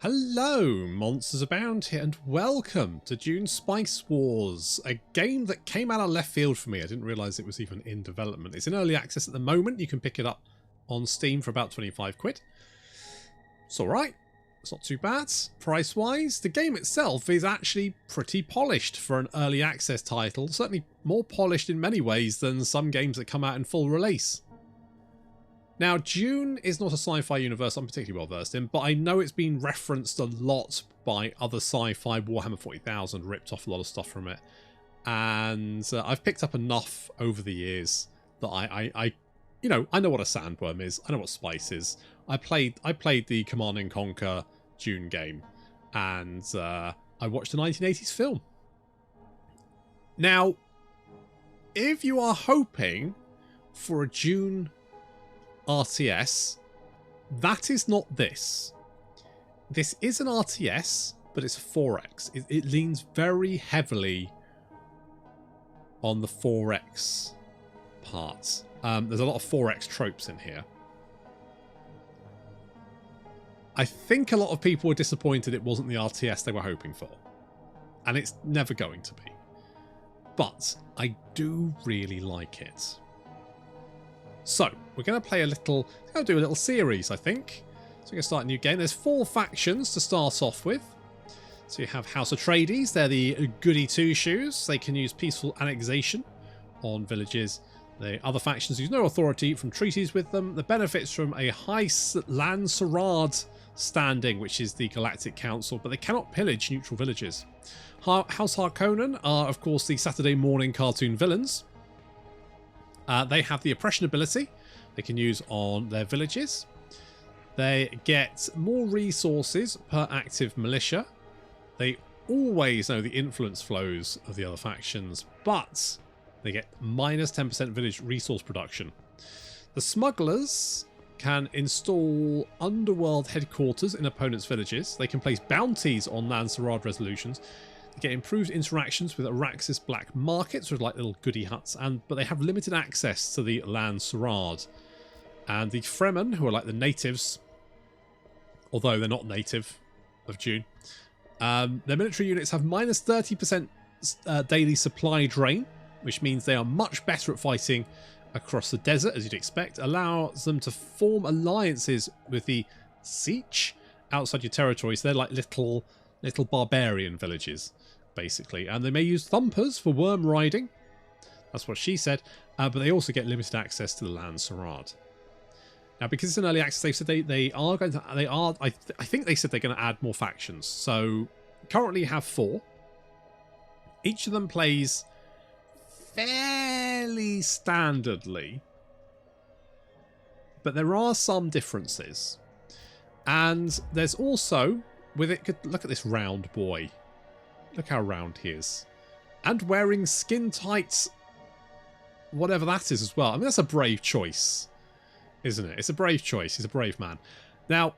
Hello, monsters abound here, and welcome to Dune Spice Wars, a game that came out of left field for me. I didn't realise it was even in development. It's in early access at the moment. You can pick it up on Steam for about 25 quid. It's alright. It's not too bad. Price-wise, the game itself is actually pretty polished for an early access title. Certainly more polished in many ways than some games that come out in full release. Now, Dune is not a sci-fi universe I'm particularly well versed in, but I know it's been referenced a lot by other sci-fi. Warhammer 40,000 ripped off a lot of stuff from it. And I've picked up enough over the years that I know what a sandworm is. I know what spice is. I played the Command & Conquer Dune game, and I watched a 1980s film. Now, if you are hoping for a Dune RTS, that is not this. This is an RTS, but it's a 4X. It leans very heavily on the 4X parts. There's a lot of 4X tropes in here. I think a lot of people were disappointed it wasn't the RTS they were hoping for. And it's never going to be. But I do really like it. So, we're going to play do a little series, I think. So we're going to start a new game. There's 4 factions to start off with. So you have House Atreides. They're the goody two-shoes. They can use peaceful annexation on villages. The other factions use no authority from treaties with them. The benefits from a high land Sarad standing, which is the Galactic Council, but they cannot pillage neutral villages. House Harkonnen are, of course, the Saturday morning cartoon villains. They have the oppression ability they can use on their villages. They get more resources per active militia. They always know the influence flows of the other factions, but they get minus 10% village resource production. The smugglers can install underworld headquarters in opponents' villages. They can place bounties on Lan-Sarad resolutions. They get improved interactions with Arrakis black markets, with like little goodie huts, but they have limited access to the Lan-Sarad. And the Fremen, who are like the natives, although they're not native of Dune, their military units have minus 30% daily supply drain, which means they are much better at fighting across the desert, as you'd expect. Allows them to form alliances with the Siege outside your territory, so they're like little barbarian villages, basically. And they may use thumpers for worm riding. That's what she said. But they also get limited access to the Lan-Sarad. Now, because it's an early access, they've said I think they said they're going to add more factions. So currently have 4. Each of them plays fairly standardly, but there are some differences. And there's also, with it, look at this round boy. Look how round he is. And wearing skin-tight whatever that is as well. I mean, that's a brave choice, isn't it? It's a brave choice. He's a brave man. Now,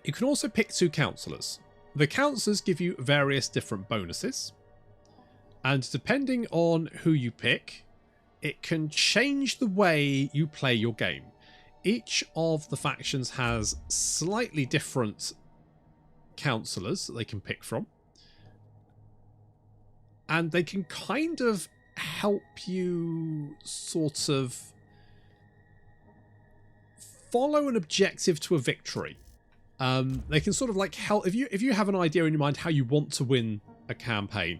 you can also pick 2 councillors. The councillors give you various different bonuses. And depending on who you pick, it can change the way you play your game. Each of the factions has slightly different councillors that they can pick from. And they can kind of help you sort of follow an objective to a victory. They can sort of like help if you have an idea in your mind how you want to win a campaign.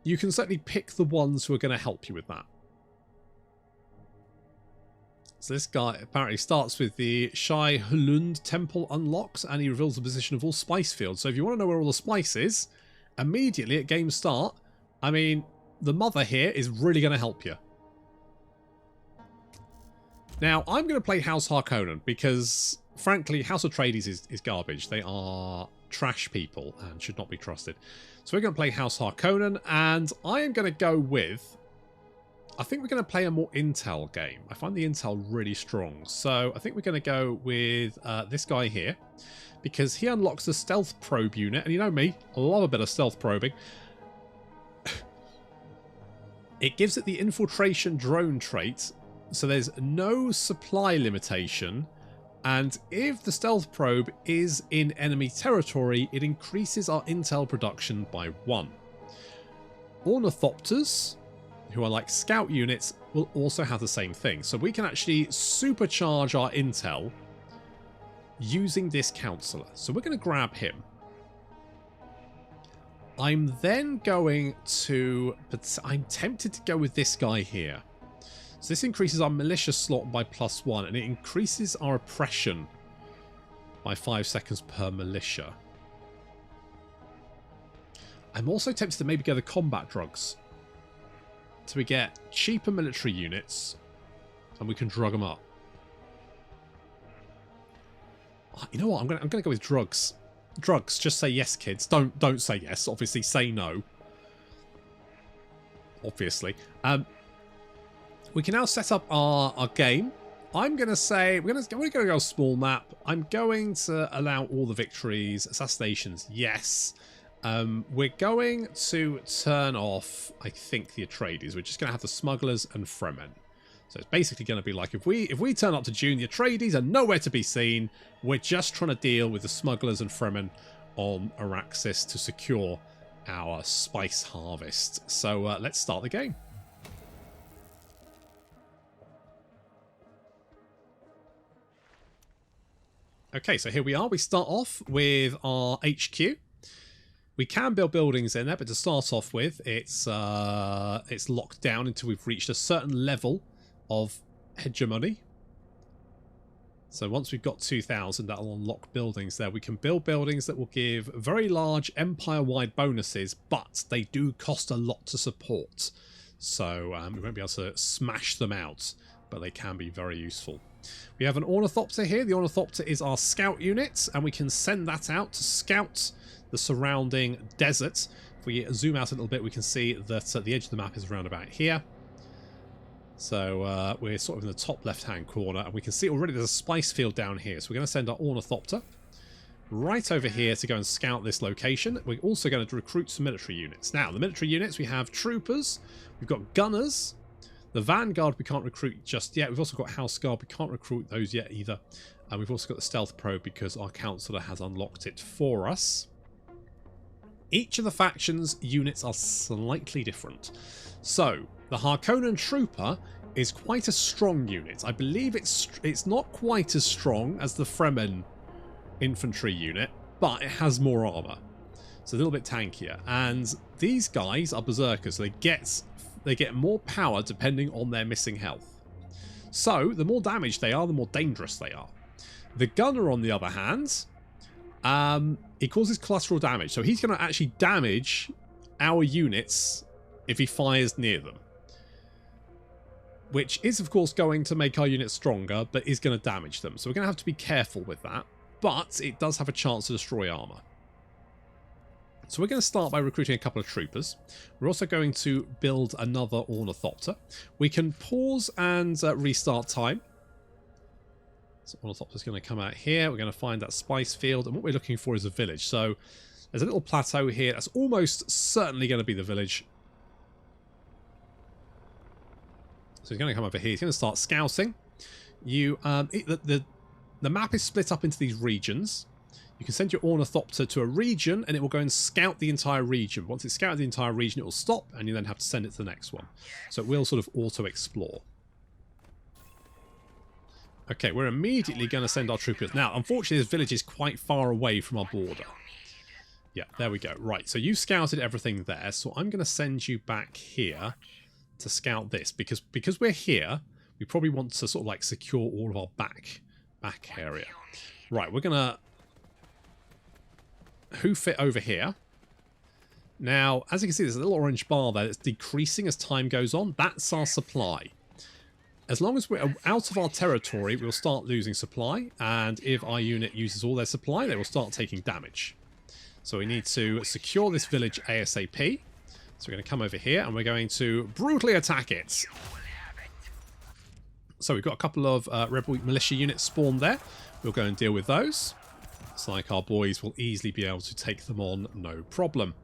You can certainly pick the ones who are going to help you with that. So this guy apparently starts with the Shai Hulund Temple unlocks, and he reveals the position of all spice fields. So if you want to know where all the spice is, immediately at game start, I mean, the mother here is really going to help you. Now, I'm going to play House Harkonnen because, frankly, House Atreides is garbage. They are trash people and should not be trusted. So we're going to play House Harkonnen, and I am going to go with, I think we're going to play a more intel game. I find the intel really strong. So I think we're going to go with this guy here, because he unlocks the stealth probe unit. And you know me, I love a bit of stealth probing. It gives it the infiltration drone trait. So there's no supply limitation, And if the stealth probe is in enemy territory, it increases our intel production by 1. Ornithopters, who are like scout units, will also have the same thing. So we can actually supercharge our intel using this counselor. So we're going to grab him. I'm then going to... but I'm tempted to go with this guy here. So this increases our militia slot by +1, and it increases our oppression by 5 seconds per militia. I'm also tempted to maybe go the combat drugs. So we get cheaper military units, and we can drug them up. You know what? I'm gonna go with drugs. Drugs. Just say yes, kids. Don't say yes. Obviously, say no. Obviously. We can now set up our game. I'm going to say we're going to go small map. I'm going to allow all the victories, assassinations. Yes. We're going to turn off, I think, the Atreides. We're just going to have the smugglers and Fremen. So it's basically going to be like if we turn up to Dune, the Atreides are nowhere to be seen. We're just trying to deal with the smugglers and Fremen on Arrakis to secure our spice harvest. So let's start the game. Okay, so here we are. We start off with our HQ. We can build buildings in there, but to start off with, it's locked down until we've reached a certain level of hegemony. So once we've got 2,000, that'll unlock buildings there. We can build buildings that will give very large empire-wide bonuses, but they do cost a lot to support. So we won't be able to smash them out, but they can be very useful. We have an Ornithopter here. The Ornithopter is our scout unit, and we can send that out to scout the surrounding desert. If we zoom out a little bit, we can see that the edge of the map is around about here. So we're sort of in the top left-hand corner, and we can see already there's a spice field down here. So we're going to send our Ornithopter right over here to go and scout this location. We're also going to recruit some military units. Now, the military units, we have troopers, we've got gunners. The Vanguard we can't recruit just yet. We've also got House Guard. We can't recruit those yet either. And we've also got the Stealth Probe because our Councillor has unlocked it for us. Each of the factions' units are slightly different. So, the Harkonnen Trooper is quite a strong unit. I believe it's not quite as strong as the Fremen infantry unit, but it has more armour. It's a little bit tankier. And these guys are berserkers. So they get more power depending on their missing health. So, the more damage they are, the more dangerous they are. The Gunner, on the other hand, he causes collateral damage. So he's going to actually damage our units if he fires near them. Which is, of course, going to make our units stronger, but is going to damage them. So we're going to have to be careful with that. But it does have a chance to destroy armour. So we're going to start by recruiting a couple of troopers. We're also going to build another Ornithopter. We can pause and restart time. So Ornithopter's going to come out here. We're going to find that spice field. And what we're looking for is a village. So there's a little plateau here. That's almost certainly going to be the village. So he's going to come over here. He's going to start scouting. The map is split up into these regions. You can send your Ornithopter to a region and it will go and scout the entire region. Once it's scouted the entire region, it will stop and you then have to send it to the next one. So it will sort of auto-explore. Okay, we're immediately going to send our troopers. Now, unfortunately, this village is quite far away from our border. Yeah, there we go. Right, so you scouted everything there. So I'm going to send you back here to scout this. Because we're here, we probably want to sort of like secure all of our back area. Right, we're going to hoof it over here. Now, as you can see, there's a little orange bar there that's decreasing as time goes on. That's our supply. As long as we're out of our territory, we'll start losing supply. And if our unit uses all their supply, they will start taking damage. So we need to secure this village ASAP. So we're going to come over here and we're going to brutally attack it. So we've got a couple of rebel militia units spawned there. We'll go and deal with those. looks like our boys will easily be able to take them on, no problem.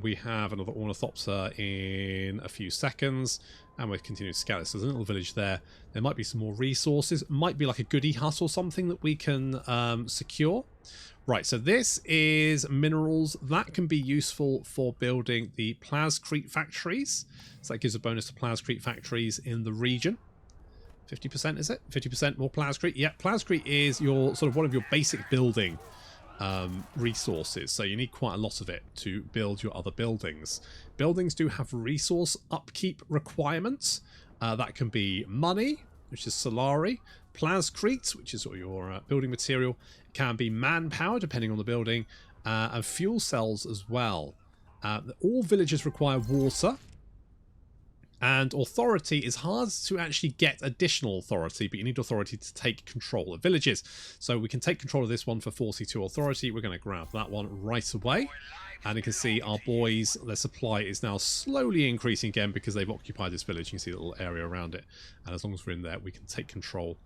We have another ornithopter in a few seconds, and we're continuing to scout this. There's a little village there. There might be some more resources. It might be like a goodie hut or something that we can secure. Right, so this is minerals. That can be useful for building the plascrete factories. So that gives a bonus to plascrete factories in the region. 50%, is it? 50% more plascrete? Yeah, plascrete is your sort of one of your basic building resources. So you need quite a lot of it to build your other buildings. Buildings do have resource upkeep requirements. That can be money, which is solari. Plascrete, which is your building material. It can be manpower, depending on the building. And fuel cells as well. All villages require water. And authority is hard to actually get additional authority, but you need authority to take control of villages. So we can take control of this one for 42 authority. We're going to grab that one right away. And you can see our boys, their supply is now slowly increasing again because they've occupied this village. You can see a little area around it. And as long as we're in there, we can take control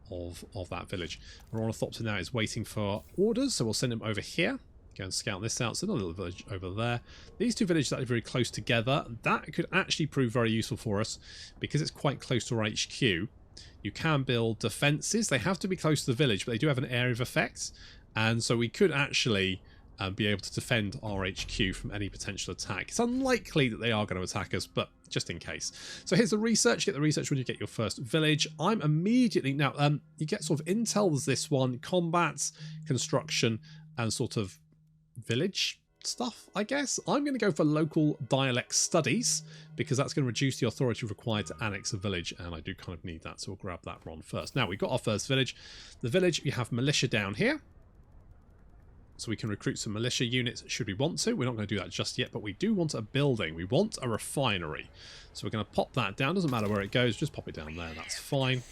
of that village. Our ornithopter now is waiting for orders, so we'll send him over here. Go and scout this out. So another little village over there. These two villages are very close together. That could actually prove very useful for us because it's quite close to our HQ. You can build defences. They have to be close to the village, but they do have an area of effect. And so we could actually be able to defend our HQ from any potential attack. It's unlikely that they are going to attack us, but just in case. So here's the research. Get the research when you get your first village. I'm immediately... Now, you get sort of intel. There's this one. Combat, construction, and sort of village stuff, I guess. I'm going to go for local dialect studies because that's going to reduce the authority required to annex a village, and I do kind of need that, so we'll grab that one first. Now, we've got our first village. The village, you have militia down here, so we can recruit some militia units should we want to. We're not going to do that just yet, but we do want a building. We want a refinery, so we're going to pop that down. Doesn't matter where it goes, just pop it down there. That's fine.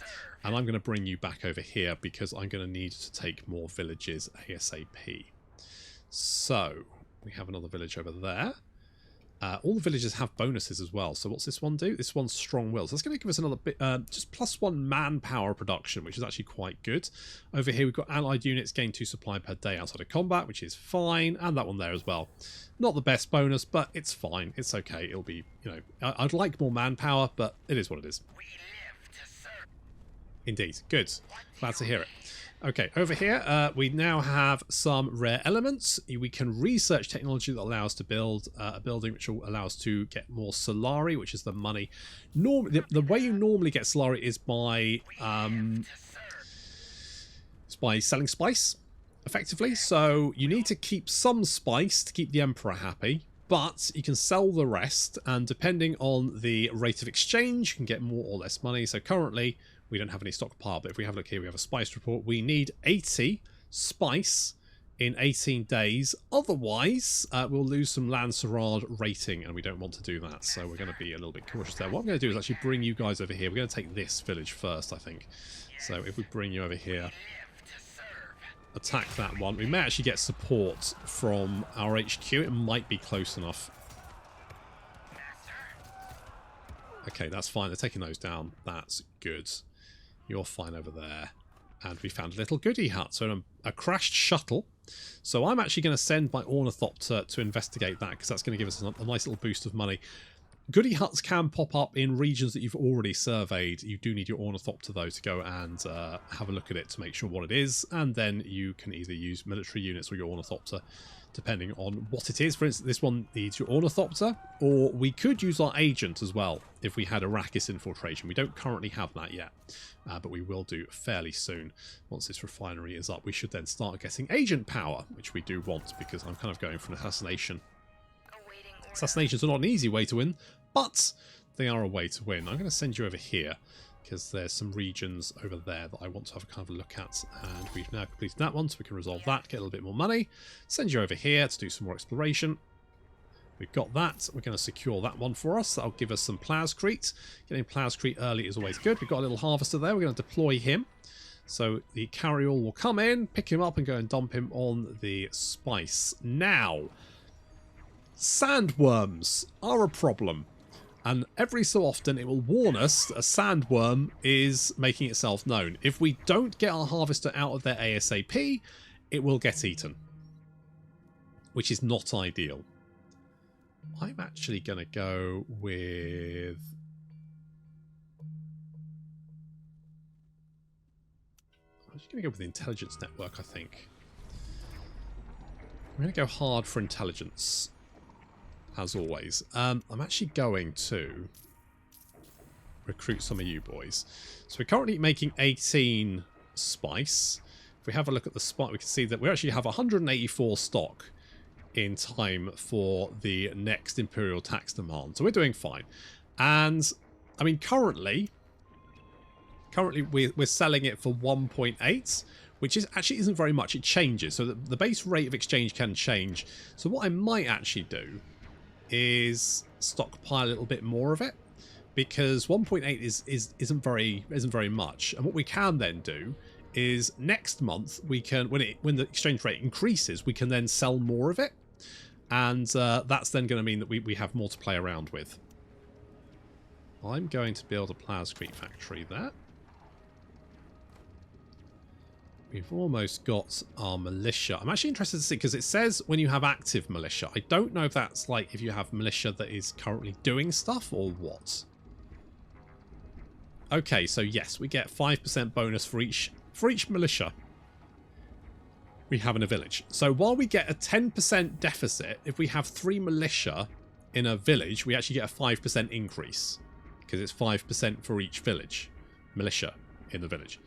And I'm going to bring you back over here because I'm going to need to take more villages ASAP. So, we have another village over there. All the villages have bonuses as well. So what's this one do? This one's strong will. So that's going to give us another bit, just +1 manpower production, which is actually quite good. Over here we've got allied units gain 2 supply per day outside of combat, which is fine. And that one there as well. Not the best bonus, but it's fine. It's okay. It'll be, you know, I'd like more manpower, but it is what it is. Indeed. Good. Glad to hear it. Okay, over here we now have some rare elements. We can research technology that allows us to build a building which will allow us to get more solari, which is the money. The way you normally get solari is by selling spice, effectively. So you need to keep some spice to keep the Emperor happy, but you can sell the rest, and depending on the rate of exchange, you can get more or less money. So currently, we don't have any stockpile, but if we have a look here, we have a spice report. We need 80 spice in 18 days. Otherwise, we'll lose some Lancerade rating, and we don't want to do that. So we're going to be a little bit cautious there. What I'm going to do is actually bring you guys over here. We're going to take this village first, I think. So if we bring you over here, attack that one. We may actually get support from our HQ. It might be close enough. Okay, that's fine. They're taking those down. That's good. You're fine over there. And we found a little goodie hut. So a crashed shuttle. So I'm actually going to send my ornithopter to investigate that because that's going to give us a nice little boost of money. Goodie huts can pop up in regions that you've already surveyed. You do need your ornithopter, though, to go and have a look at it to make sure what it is. And then you can either use military units or your ornithopter, depending on what it is. For instance, this one needs your ornithopter, or we could use our agent as well if we had Arrakis infiltration. We don't currently have that yet, but we will do fairly soon. Once this refinery is up, we should then start getting agent power, which we do want because I'm kind of going for an assassination. Assassinations are not an easy way to win, but they are a way to win. I'm going to send you over here because there's some regions over there that I want to have a kind of a look at, and we've now completed that one, so we can resolve that, get a little bit more money. Send you over here to do some more exploration. We've got that. We're going to secure that one for us. That'll give us some plascrete. Getting plascrete early is always good. We've got a little harvester there. We're going to deploy him. So the carryall will come in, pick him up, and go and dump him on the spice. Now, sandworms are a problem. And every so often it will warn us that a sandworm is making itself known. If we don't get our harvester out of there ASAP, it will get eaten, which is not ideal. I'm actually going to go with... I'm just going to go with the intelligence network, I think. I'm going to go hard for intelligence, as always. I'm actually going to recruit some of you boys. So we're currently making 18 spice. If we have a look at the spot, we can see that we actually have 184 stock in time for the next Imperial tax demand. So we're doing fine. And, I mean, currently we're selling it for 1.8, which is actually isn't very much. It changes. So the base rate of exchange can change. So what I might actually do is stockpile a little bit more of it, because 1.8 isn't very much. And what we can then do is next month we can, when the exchange rate increases, we can then sell more of it, and that's then going to mean that we have more to play around with. I'm going to build a plascrete factory there. We've almost got our militia. I'm actually interested to see, because it says when you have active militia. I don't know if that's like if you have militia that is currently doing stuff or what. Okay, so yes, we get 5% bonus for each militia we have in a village. So while we get a 10% deficit, if we have 3 militia in a village, we actually get a 5% increase, because it's 5% for each village militia in the village.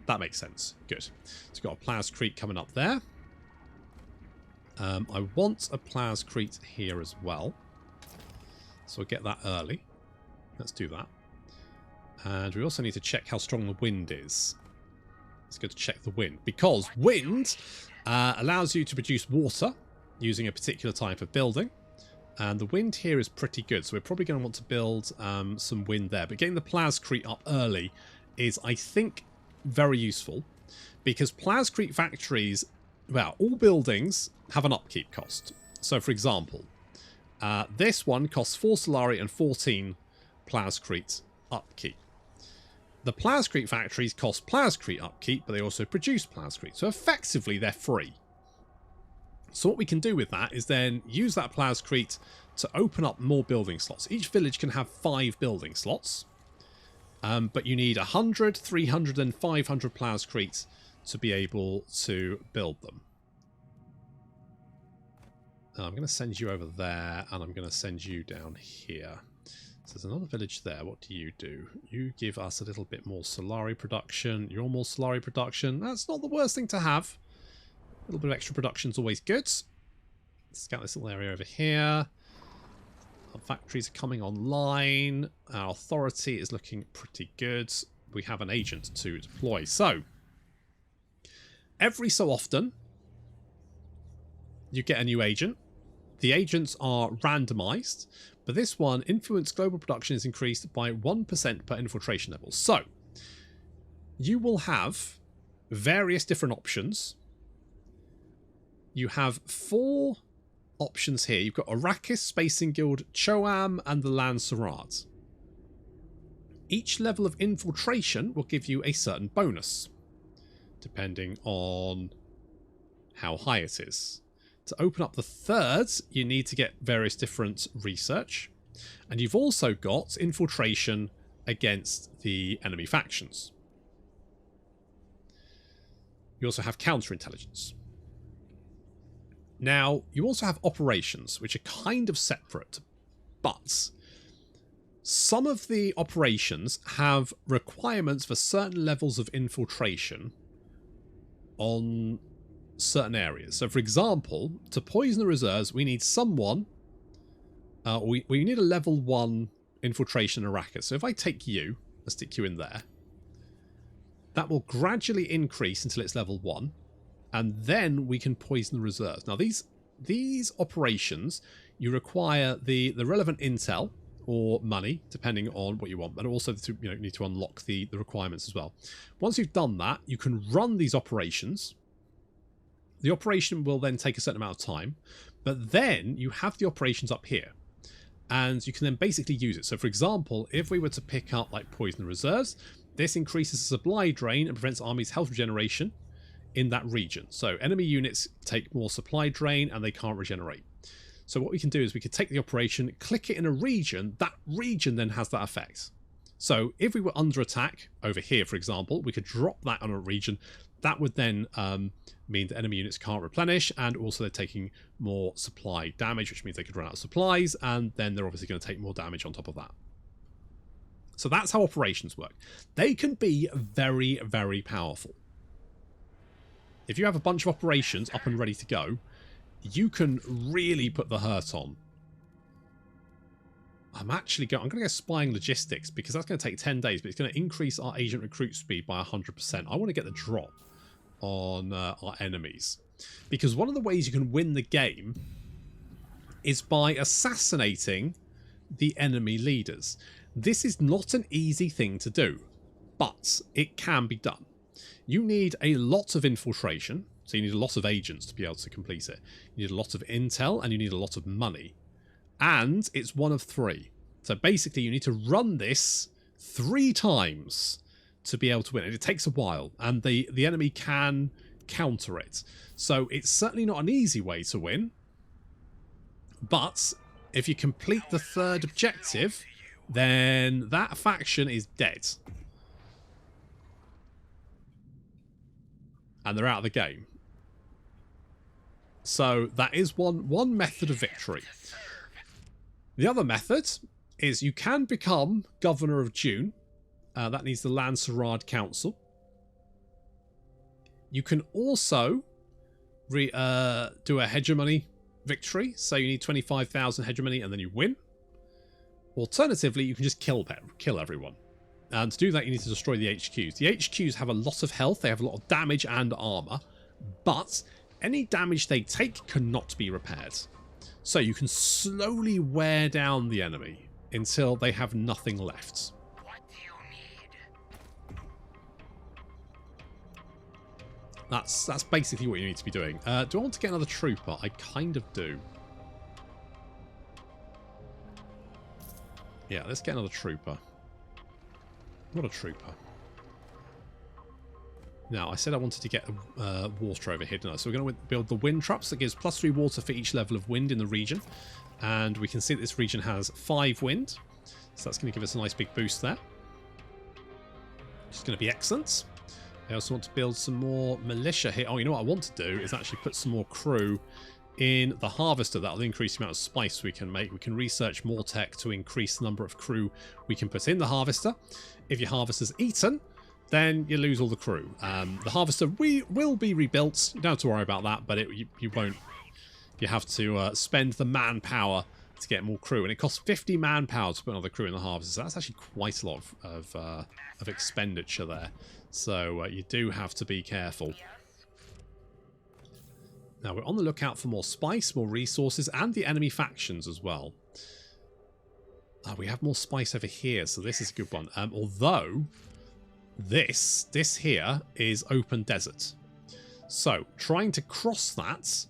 That makes sense. Good. So we've got a plascrete coming up there. I want a plascrete here as well, so we'll get that early. Let's do that. And we also need to check how strong the wind is. Let's go to check the wind, because wind allows you to produce water using a particular type of building, and the wind here is pretty good, so we're probably going to want to build some wind there. But getting the plascrete up early is, I think, very useful, because plascrete factories, well, all buildings have an upkeep cost. So for example, this one costs 4 solari and 14 plascrete upkeep. The plascrete factories cost plascrete upkeep, but they also produce plascrete, so effectively they're free. So what we can do with that is then use that plascrete to open up more building slots. Each village can have 5 building slots, but you need 100, 300 and 500 plascrete to be able to build them. I'm going to send you over there, and I'm going to send you down here. So there's another village there. What do? You give us a little bit more solari production. You're more solari production. That's not the worst thing to have. A little bit of extra production is always good. Let's scout this little area over here. Our factories are coming online. Our authority is looking pretty good. We have an agent to deploy. So, every so often, you get a new agent. The agents are randomized, but this one, influence global production is increased by 1% per infiltration level. So, you will have various different options. You have 4 options here. You've got Arrakis, Spacing Guild, Choam, and the Lancerat. Each level of infiltration will give you a certain bonus, depending on how high it is. To open up the thirds, you need to get various different research. And you've also got infiltration against the enemy factions. You also have counterintelligence. Now, you also have operations, which are kind of separate, but some of the operations have requirements for certain levels of infiltration on certain areas. So, for example, to poison the reserves, we need someone, we need a level 1 infiltration Arrakis. So if I take you, let's stick you in there, that will gradually increase until it's level 1. And then we can poison the reserves. Now, these operations, you require the relevant intel or money, depending on what you want, but also to, need to unlock the requirements as well. Once you've done that, you can run these operations. The operation will then take a certain amount of time, but then you have the operations up here, and you can then basically use it. So, for example, if we were to pick up like poison the reserves, this increases the supply drain and prevents armies' health regeneration in that region. So enemy units take more supply drain and they can't regenerate. So what we can do is we could take the operation, click it in a region, that region then has that effect. So if we were under attack over here, for example, we could drop that on a region. That would then mean that enemy units can't replenish, and also they're taking more supply damage, which means they could run out of supplies, and then they're obviously going to take more damage on top of that. So that's how operations work. They can be very, very powerful. If you have a bunch of operations up and ready to go, you can really put the hurt on. I'm going to go spying logistics, because that's going to take 10 days, but it's going to increase our agent recruit speed by 100%. I want to get the drop on our enemies, because one of the ways you can win the game is by assassinating the enemy leaders. This is not an easy thing to do, but it can be done. You need a lot of infiltration, so you need a lot of agents to be able to complete it. You need a lot of intel, and you need a lot of money. And it's one of 3. So basically you need to run this 3 times to be able to win it. It takes a while, and the enemy can counter it. So it's certainly not an easy way to win. But if you complete the 3rd objective, then that faction is dead. And they're out of the game. So that is one method of victory. The other method is you can become Governor of Dune. That needs the Lancerard Council. You can also do a hegemony victory. So you need 25,000 hegemony and then you win. Alternatively, you can just kill everyone. And to do that, you need to destroy the HQs. The HQs have a lot of health. They have a lot of damage and armor. But any damage they take cannot be repaired. So you can slowly wear down the enemy until they have nothing left. What do you need? That's basically what you need to be doing. Do I want to get another trooper? I kind of do. Yeah, let's get another trooper. What a trooper. Now, I said I wanted to get water over here, didn't I? So we're going to build the wind traps that gives +3 water for each level of wind in the region. And we can see that this region has 5 wind. So that's going to give us a nice big boost there. Which is going to be excellent. I also want to build some more militia here. Oh, you know what I want to do is actually put some more crew in the harvester. That'll increase the amount of spice we can make. We can research more tech to increase the number of crew we can put in the harvester. If your harvester's eaten, then you lose all the crew. The harvester will be rebuilt. You don't have to worry about that, but you won't. You have to spend the manpower to get more crew, and it costs 50 manpower to put another crew in the harvester. So that's actually quite a lot of expenditure there. So you do have to be careful. Now we're on the lookout for more spice, more resources, and the enemy factions as well. We have more spice over here, so this is a good one. Although this here is open desert, so trying to cross that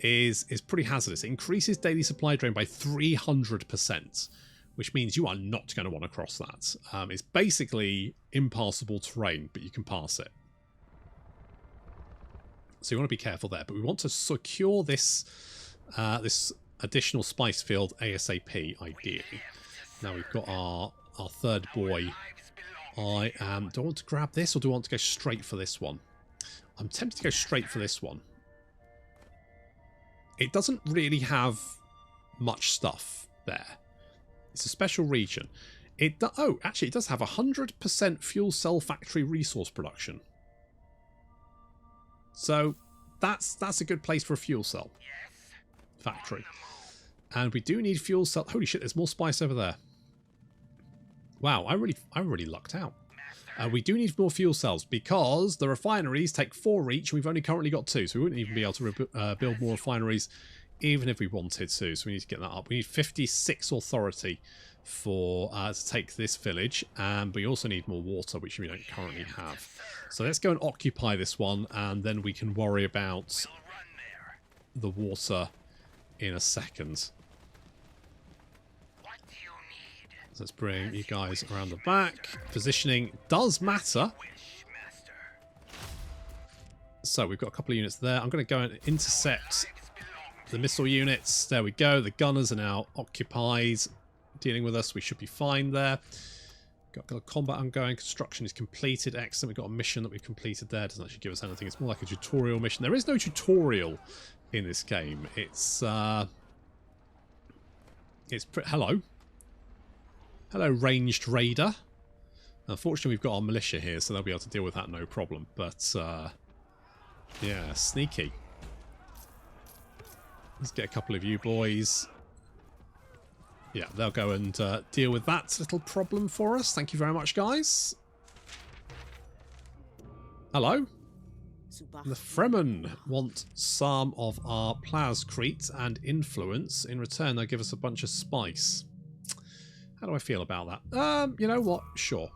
is pretty hazardous. It increases daily supply drain by 300%, which means you are not going to want to cross that. It's basically impassable terrain, but you can pass it. So you want to be careful there, but we want to secure this this additional spice field ASAP, ideally. Now we've got our 3rd boy. Do I want to grab this, or do I want to go straight for this one? I'm tempted to go straight for this one. It doesn't really have much stuff there. It's a special region. Oh, actually, it does have 100% fuel cell factory resource production. So that's a good place for a fuel cell factory. And we do need fuel cell. Holy shit, there's more spice over there. Wow, I really lucked out. We do need more fuel cells because the refineries take 4 each. We've only currently got 2, so we wouldn't even be able to build more refineries even if we wanted to. So we need to get that up. We need 56 authority for to take this village, and we also need more water, which we don't currently have. So let's go and occupy this one, and then we can worry about the water in a second. So let's bring you guys around the back. Positioning does matter. So we've got a couple of units there. I'm going to go and intercept the missile units. There we go. The gunners are now occupied, dealing with us. We should be fine there. Got a combat ongoing. Construction is completed. Excellent. We've got a mission that we've completed there. Doesn't actually give us anything. It's more like a tutorial mission. There is no tutorial in this game. Hello. Hello, ranged raider. Unfortunately, we've got our militia here, so they'll be able to deal with that no problem. But, yeah, sneaky. Let's get a couple of you boys. Yeah, they'll go and deal with that little problem for us. Thank you very much, guys. Hello. The Fremen want some of our plascrete and influence. In return, they'll give us a bunch of spice. How do I feel about that? You know what? Sure.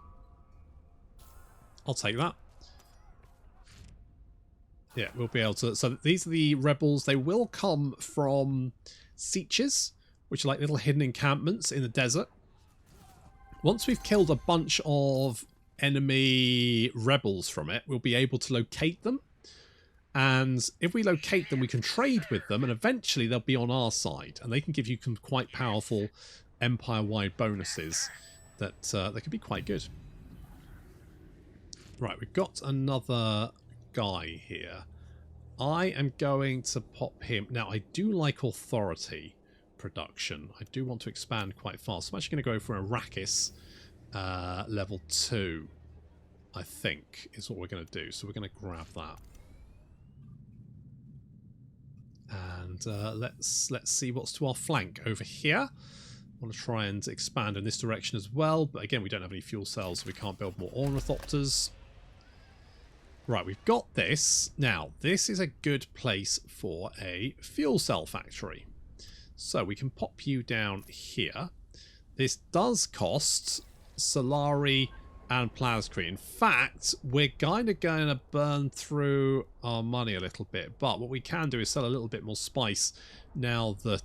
I'll take that. Yeah, we'll be able to... So these are the rebels. They will come from sieges, which are like little hidden encampments in the desert. Once we've killed a bunch of enemy rebels from it, we'll be able to locate them. And if we locate them, we can trade with them, and eventually they'll be on our side. And they can give you some quite powerful empire-wide bonuses that can be quite good. Right, we've got another guy here. I am going to pop him. Now, I do like authority production. I do want to expand quite fast. So I'm actually going to go for Arrakis level 2, I think, is what we're going to do. So we're going to grab that. And let's see what's to our flank over here. I want to try and expand in this direction as well. But again, we don't have any fuel cells, so we can't build more ornithopters. Right, we've got this. Now, this is a good place for a fuel cell factory. So we can pop you down here. This does cost Solari and plascrete. In fact, we're kind of going to burn through our money a little bit. But what we can do is sell a little bit more spice now that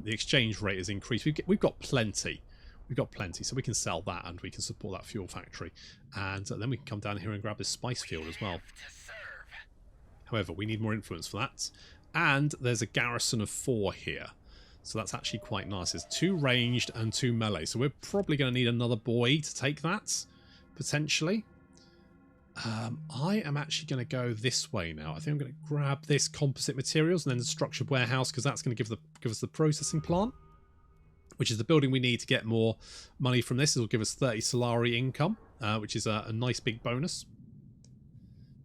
the exchange rate has increased. We've got plenty. We've got plenty, so we can sell that and we can support that fuel factory. And then we can come down here and grab this spice field as well. However, we need more influence for that. And there's a garrison of 4 here. So that's actually quite nice. There's 2 ranged and 2 melee. So we're probably going to need another boy to take that, potentially. I am actually going to go this way now. I think I'm going to grab this composite materials and then the structured warehouse, because that's going to give us the processing plant, which is the building we need to get more money from this. It'll give us 30 Solari income, which is a nice big bonus.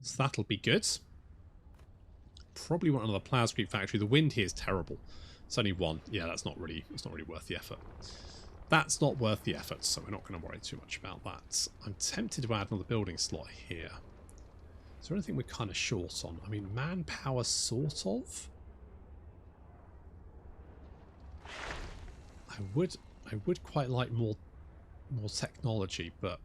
So that'll be good. Probably want another plascrete factory. The wind here is terrible. It's only 1. Yeah, it's not really worth the effort. That's not worth the effort, so we're not going to worry too much about that. I'm tempted to add another building slot here. Is there anything we're kind of short on? I mean, manpower, sort of. I would quite like more technology, but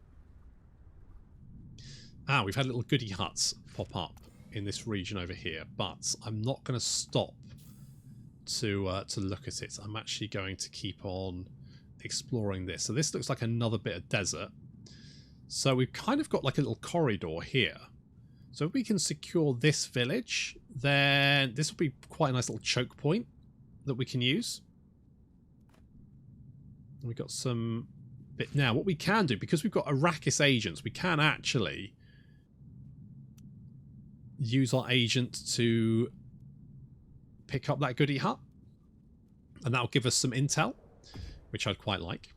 we've had little goody huts pop up in this region over here, but I'm not going to stop to look at it. I'm actually going to keep on exploring this. So this looks like another bit of desert. So we've kind of got like a little corridor here. So if we can secure this village, then this will be quite a nice little choke point that we can use. And we've got some bit now. What we can do, because we've got Arrakis agents, we can actually use our agent to pick up that goody hut, and that'll give us some intel, which I'd quite like.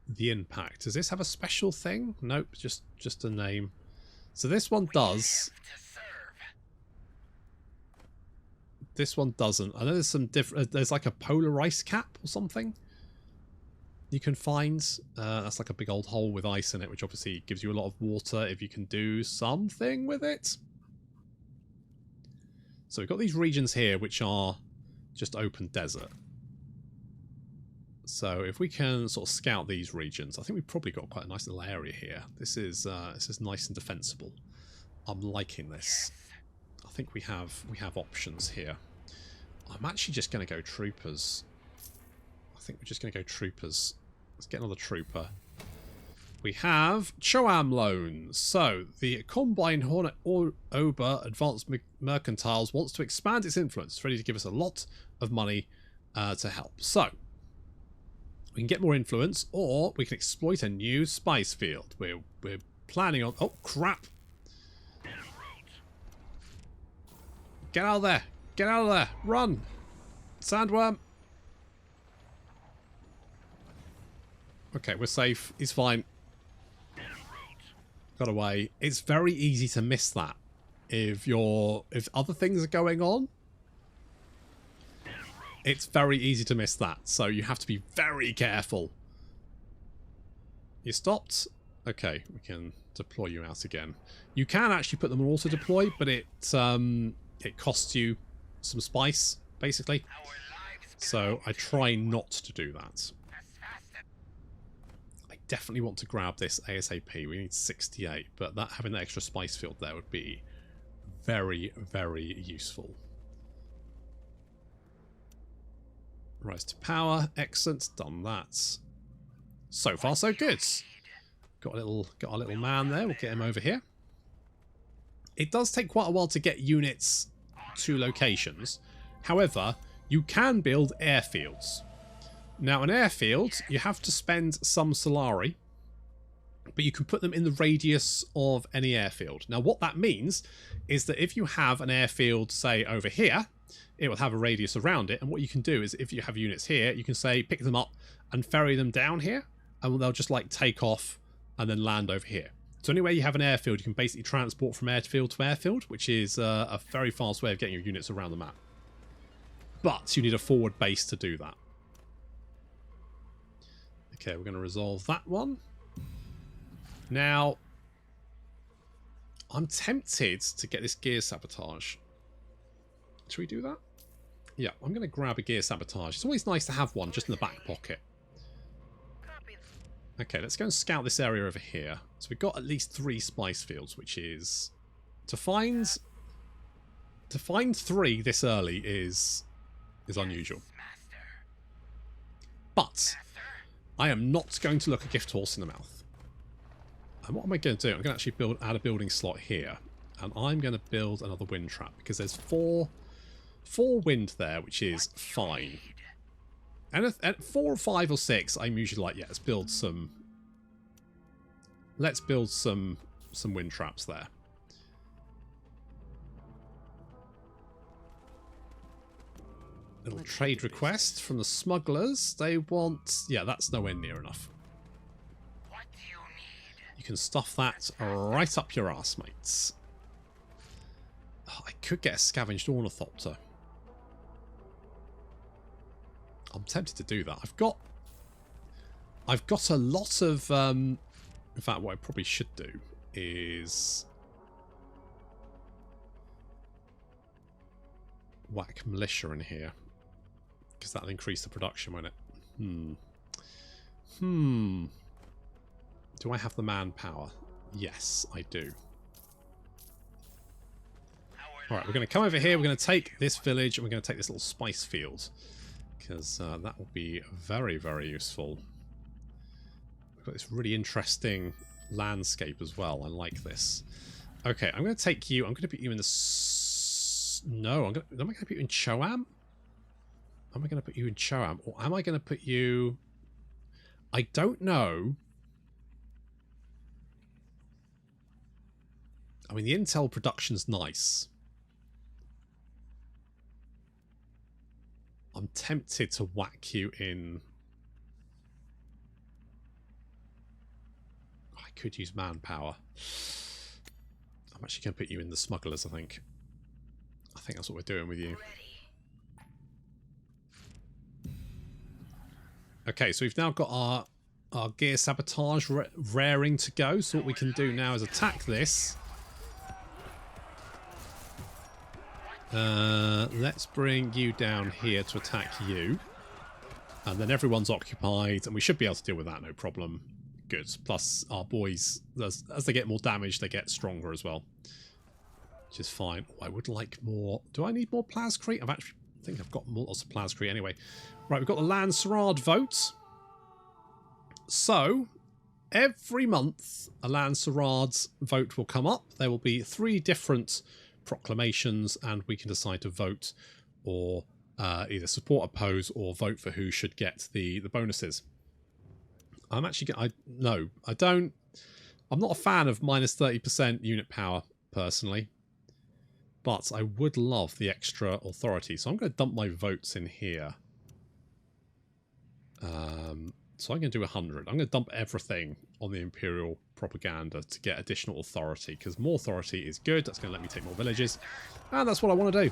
The impact. Does this have a special thing? Nope, just a name. So this one does. This one doesn't. I know there's some different. There's like a polar ice cap or something you can find. That's like a big old hole with ice in it, which obviously gives you a lot of water if you can do something with it. So we've got these regions here which are just open desert. So if we can sort of scout these regions, I think we've probably got quite a nice little area here. This is nice and defensible. I'm liking this. I think we have options here. I'm actually just going to go troopers. I think we're just going to go troopers. Let's get another trooper. We have Choam loans. So, the Combine Hornet Ober Advanced Mercantiles wants to expand its influence. It's ready to give us a lot of money to help. So, we can get more influence, or we can exploit a new spice field. We're planning on... Oh, crap! Get out of there! Get out of there! Run! Sandworm! Okay, we're safe. He's fine. Got away. It's very easy to miss that if other things are going on. It's very easy to miss that, so you have to be very careful. You stopped? Okay, we can deploy you out again. You can actually put them on auto deploy, but it costs you some spice, basically. So I try not to do that. I definitely want to grab this ASAP. We need 68, but having that extra spice field there would be very, very useful. Rise to power, excellent, done that. So far, so good. Got a little man there. We'll get him over here. It does take quite a while to get units to locations. However, you can build airfields. Now, an airfield, you have to spend some Solari, but you can put them in the radius of any airfield. Now, what that means is that if you have an airfield, say, over here, it will have a radius around it, and what you can do is, if you have units here, you can say pick them up and ferry them down here, and they'll just like take off and then land over here. So anywhere you have an airfield, you can basically transport from airfield to airfield, which is a very fast way of getting your units around the map. But you need a forward base to do that. Okay, we're going to resolve that one. Now, I'm tempted to get this gear sabotage. Should we do that? Yeah, I'm going to grab a gear sabotage. It's always nice to have one just in the back pocket. Okay, let's go and scout this area over here. So we've got at least 3 spice fields, which is... To find 3 this early is unusual. But I am not going to look a gift horse in the mouth. And what am I going to do? I'm going to actually add a building slot here. And I'm going to build another wind trap, because there's 4 wind there, which is fine. And at 4 or 5 or 6, I'm usually like, yeah, let's build some wind traps there. Little trade request from the smugglers. They want... Yeah, that's nowhere near enough. What do you need? You can stuff that right up your arse, mates. Oh, I could get a scavenged ornithopter. I'm tempted to do that. I've got a lot of... in fact, what I probably should do is... whack militia in here. Because that'll increase the production, won't it? Do I have the manpower? Yes, I do. Alright, we're going to come over here. We're going to take this village and we're going to take this little spice field. Because that will be very, very useful. We've got this really interesting landscape as well. I like this. Okay, I'm going to take you... I'm going to put you in the... No, am I going to put you in Choam? Am I going to put you in Choam? Or am I going to put you... I don't know. I mean, the intel production's nice. I'm tempted to whack you in... I could use manpower. I'm actually going to put you in the smugglers, I think. I think that's what we're doing with you. Okay, so we've now got our gear sabotage raring to go. So what we can do now is attack this. Let's bring you down here to attack you. And then everyone's occupied, and we should be able to deal with that, no problem. Good. Plus, our boys, as they get more damage, they get stronger as well. Which is fine. Oh, I would like more... Do I need more plascrete? I think I've got lots of plascrete anyway. Right, we've got the Land Sarad vote. So, every month a Lancerad's vote will come up. There will be 3 different proclamations, and we can decide to vote or either support, oppose, or vote for who should get the bonuses. I'm actually I don't. I'm not a fan of minus 30% unit power personally, but I would love the extra authority. So I'm going to dump my votes in here. So I'm going to do 100. I'm going to dump everything on the Imperial propaganda to get additional authority, because more authority is good. That's going to let me take more villages, and that's what I want to do.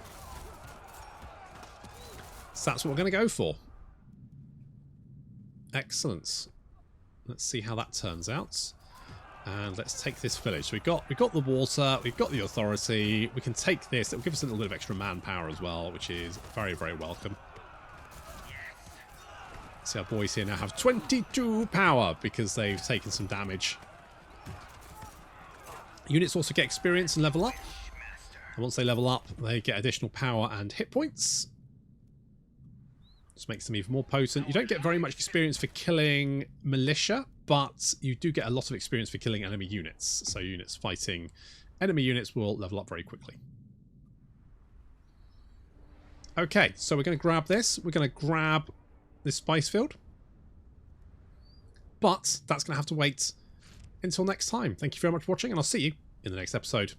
So that's what we're going to go for. Excellent. Let's see how that turns out. And let's take this village. So we've got the water, we've got the authority. We can take this. It will give us a little bit of extra manpower as well, which is very, very welcome. See, our boys here now have 22 power because they've taken some damage. Units also get experience and level up. And once they level up, they get additional power and hit points. This makes them even more potent. You don't get very much experience for killing militia, but you do get a lot of experience for killing enemy units. So units fighting enemy units will level up very quickly. Okay, so we're going to grab this. We're going to grab this spice field. But that's going to have to wait until next time. Thank you very much for watching, and I'll see you in the next episode.